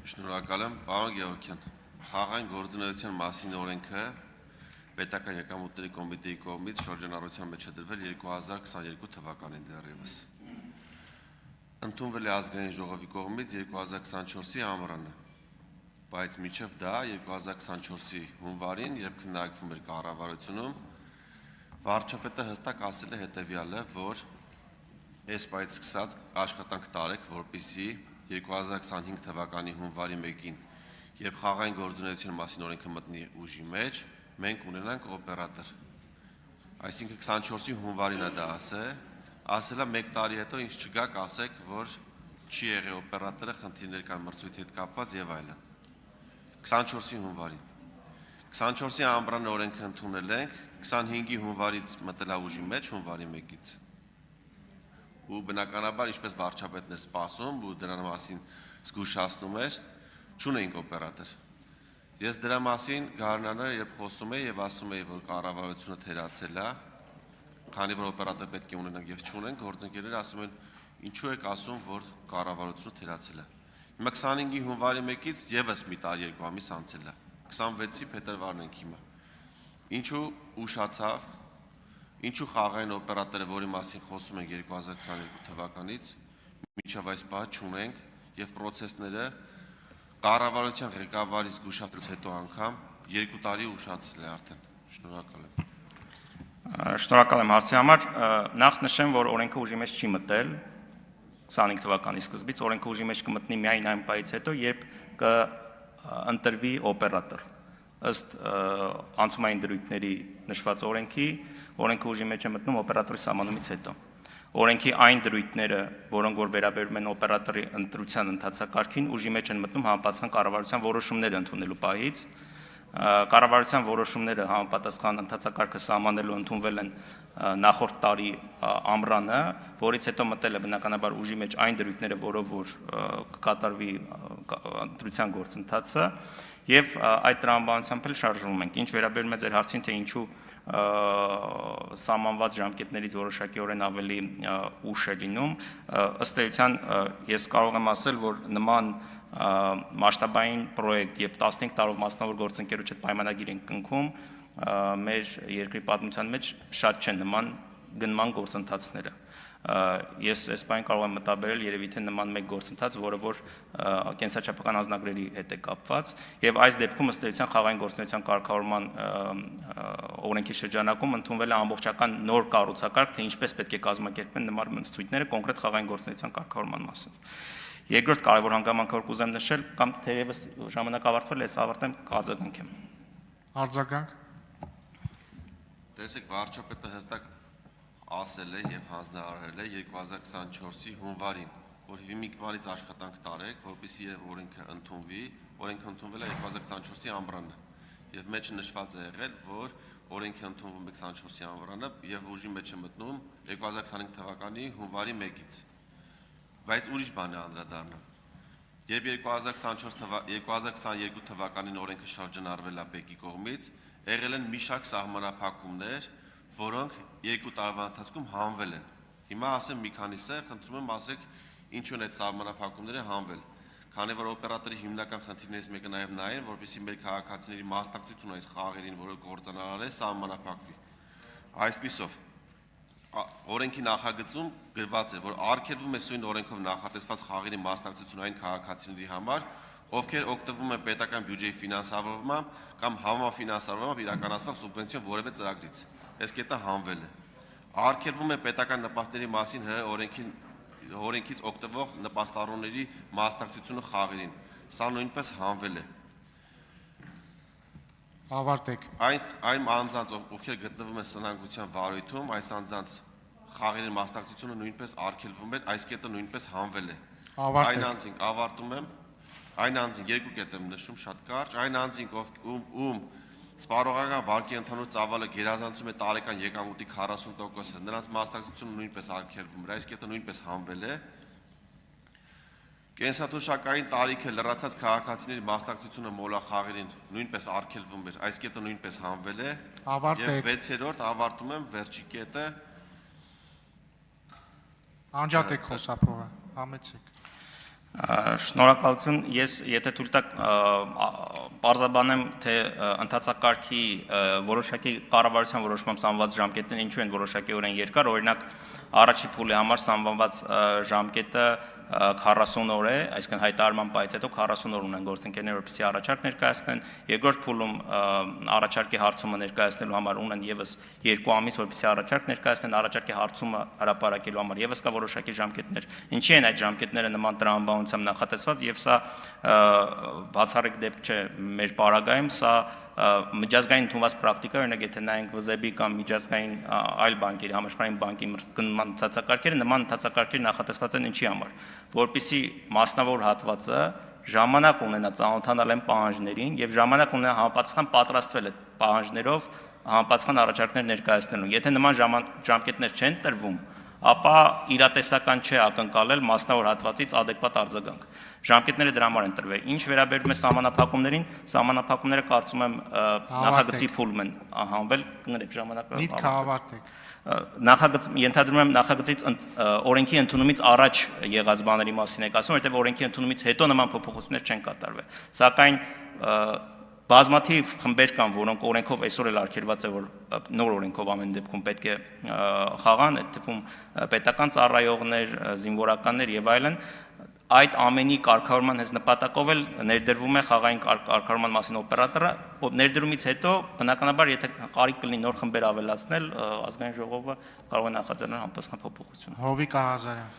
Շնորհակալ եմ, պարոն Գեորգյան, խաղային գործունեության մասին օրենքը պետական եկամուտների կոմիտեի կողմից շրջանառության մեջ է դրվել 2022 թվականին դեռևս։ Ընդունվել է ազգային ժողովի կողմից 2024-ի ամռանը, բայց մինչև դա 2024-ի հունվարին, երբ քննարկվում էր կառավարությունում, վարչապետը հստակ ասել է հետևյալը, որ այս պայից սկսած աշխատանք տարեք, որպեսզի 2025 թվականի հունվարի 1-ին, երբ խաղային գործունեության մասին օրենքը մտնի ուժի մեջ, մենք ունենանք օպերատոր։ Այսինքն 24-ի հունվարին է դա ասել է 1 տարի հետո ինչ չգաք ասեք, որ չի եղել օպերատորը, խնդիրներ կան մրցույթի հետ կապված եւ այլն։ 24-ի հունվարին։ 24-ի ամռանը օրենքը ընդունել ենք, 25-ի հունվարից մտել է ուժի մեջ, հունվարի 1-ից։ Ու բնականաբար ինչպես վարչապետն էր սպասում ու դրա մասին զգուշացնում էր, չունեինք օպերատոր։ Ես դրա մասին գարնանը երբ խոսում եի եւ ասում եի, որ կառավարությունը թերացել է, քանի որ օպերատոր պետք է ունենանք եւ չունենք, գործընկերները ասում են, ինչու եք ասում, որ կառավարությունը թերացել է։ Հիմա 25-ի հունվարի 1-ից եւս մի տարի 2 ամիս անցել է։ 26-ի փետրվարն ենք հիմա։ Ինչու ուշացավ, ինչու խաղային օպերատորը, որի մասին խոսում ենք 2022 թվականից, մինչև այս պահը չունենք եւ պրոցեսները կառավարության ղեկավարի զգուշացրուց հետո անգամ 2 տարի ուշացել է արդեն։ Շնորհակալ եմ։ Շնորհակալ եմ հարցի համար։ Նախ նշեմ, որ օրենքը ուժի մեջ չի մտել 25 թվականի սկզբից, օրենքը ուժի մեջ կմտնի միայն այն պայից հետո, երբ կընտրվի օպերատոր։ Ըստ անցումային դրույթների նշված օրենքը ուժի մեջ է մտնում օպերատորի սահմանումից հետո։ Օրենքի այն դրույթները, որոնք որ վերաբերում են օպերատորի ընտրության ընթացակարգին, ուժի մեջ են մտնում համապատասխան կառավարության որոշումները ընդունելու պահից։ Կառավարության որոշումները համապատասխան ընթացակարգը սահմանելու ընդունվել են նախորդ տարի ամռանը, որից հետո մտել է բնականաբար ուժի մեջ այն դրույթները, որով որ կկատարվի ընտրության գործընթացը, եւ այդ տրամաբանությամբ էլ շարժվում ենք։ Ինչ վերաբերում է ձեր հարցին, թե ինչու սահմանված ժամկետներից որոշակիորեն ավելի ուշ է լինում, ըստ էության ես կարող եմ ասել, որ նման մասշտաբային պրոյեկտ եւ 15 տարով մասնավոր գործընկերոջ հետ պայմանագիր ենք կնքում, մեր երկրի պատմության մեջ շատ չեն նման գնման գործընթացները։ Ես այս բանը կարող եմ մտաբերել երևի թե նման մեկ գործընթաց, որը որ կենսաչափական անձնագրերի հետ է կապված, եւ այս դեպքում ըստ էության խաղային գործունեության կարգավորման օրենքի շրջանակում ընդունվել է ամբողջական նոր կառուցակարգ, թե ինչպես պետք է կազմակերպեն նման մրցույթները կոնկրետ խաղային գործունեության կարգավորման մասին։ Երկրորդ կարևոր հանգամանքը, որ կուզեմ նշել, կամ թերևս ժամանակ ավարտվել է, ես ավարտեմ, արձագանքեմ։ Արձագանք։ Տեսեք, վարչապետը հստակ ասել է եւ հանձնարարել է 2024-ի հունվարին, որ հիմիկվանից աշխատանք տարեք, որպեսզի օրենքը ընդունվի, օրենքը ընդունվել է 2024-ի ամռանը եւ մեջ նշված է եղել, որ օրենքը ընդունվում է 24-ի ամռանը եւ ուժի մեջ է մտնում 2025 թվականի հունվարի 1-ից։ Բայց ուրիշ բան է անդրադառնում։ Երբ 2022 թվականին օրենքը շրջանառվել է ԲԵԿ-ի կողմից, եղել են մի շարք սահմանափակումներ, որոնք 2 տարվա ընթացքում հանվել են։ Հիմա ասեմ մի քանիսը, խնդրում եմ ասեք ինչու են այդ սահմանափակումները հանվել։ Քանի որ օպերատորի հիմնական խնդիրներից մեկը նաև նա է, որպեսզի մեր քաղաքացիների մասնակցությունը այս խաղերին, որը կործանարար է, սահմանափակվի։ Այսպիսով օրենքի նախագծում գրված է, որ արգելվում է սույն օրենքով նախատեսված խաղերի մասնակցությունը այն քաղաքացիների համար, ովքեր օգտվում են պետական բյուջեի ֆինանսավորմամբ կամ համաֆինանսավորմամբ իրականացված սուբվենցիոն որևէ ծրագրից։ Այս կետը հանվել է։ Արգելվում է պետական նպաստների մասին օրենքից օգտվող նպաստառուների մասնակցությունը խաղերին։ Սա նույնպես հանվել է։ Ավարտեք։ Այն անձանց, ովքեր գտնվում են սնանկության վարույթում, այս անձանց խաղերի մասնակցությունը նույնպես արգելվում է, այս կետը նույնպես հանվել է։ Այն անձին ավարտում եմ, այն անձին երկու կետ եմ նշում շատ կարճ, այն անձին, ում սպառողական վարկի ընդհանուր ծավալը գերազանցում է տարեկան եկամուտի 40%-ը, նրանց մասնակցությունը նույնպես արգելվում է, այս կետը նույնպես հանվել է։ Կենսաթոշակային տարիքը լրացած քաղաքացիների մասնակցությունը մոլախաղերին նույնպես արգելվում էր, այս կետը նույնպես հանվել է։ Եվ 6-րդ ավարտում եմ վերջի կետը։ Անջատեք խոսափողը, համեցեք։ Շնորհակալություն, ես եթե թույլ տաք բարձաբանեմ, թե ընթացակարգի որոշակի կառավարության որոշմամբ սահմանված ժամկետները ինչու են որոշակիորեն երկար, օրինակ առաջի փուլի համար սահմանված ժամկետը 40 օր է, այսինքն հայտարարման պայից հետո 40 օր ունեն գործընկերները, որպեսզի առաջարկ ներկայացնեն, երկրորդ փուլում առաջարկի հարցումը ներկայացնելու համար ունեն եւս 2 ամիս, որպեսզի առաջարկ ներկայացնեն, առաջարկի հարցումը հրապարակելու համար եւս կա որոշակի ժամկետներ։ Ինչի են այդ ժամկետները նման տրամաբանությամբ նախատեսված եւ սա բացառիկ դեպք չէ մեր պարագայում, սա միջազգային ընդունված պրակտիկա, օրինակ եթե նայենք ՎԶԲ-ի կամ միջազգային այլ բանկերի, համաշխարհային բանկի գնման ընթացակարգերը, նման ընթացակարգեր նախատեսված են ինչի համար, որպեսզի մասնավոր հատվածը ժամանակ ունենա ծանոթանալ այն պահանջներին եւ ժամանակ ունենա համապատասխան պատրաստվել այդ պահանջներով համապատասխան առաջարկներ ներկայացնելու։ Եթե նման ժամկետներ չեն տրվում, ապա իրատեսական չէ ակնկալել մասնավոր հատվածից adekvat արձագանք։ Ժամկետները դրա համար են տրվել։ Ինչ վերաբերում է սահմանափակումներին, սահմանափակումները կարծում եմ նախագծի փուլում են հանվել, կներեք ժամանակը։ Միտքը ավարտեք։ Նախագծ ենթադրում եմ նախագծից օրենքի ընդունումից առաջ եղած բաների մասին եք ասում, որտեղ օրենքի ընդունումից հետո նման փոփոխություններ չեն կատարվել։ Սակայն բազմաթիվ խմբեր կան, որոնք օրենքով այսօր էլ արգելված է, որ նոր օրենքով ամեն դեպքում պետք է խաղան, այդ դեպքում պետական ծառայողներ, զինվորականներ եւ այլն, այդ ամենի կարգավորման հենց նպատակով էլ ներդրվում է խաղային կարգավորման մասին օպերատորը, ներդրումից հետո բնականաբար եթե կարիք կլինի նոր խմբեր ավելացնել, ազգային ժողովը կարող է նախաձեռնել համապատասխան փոփոխություն։ Հովիկ Աղազարյան։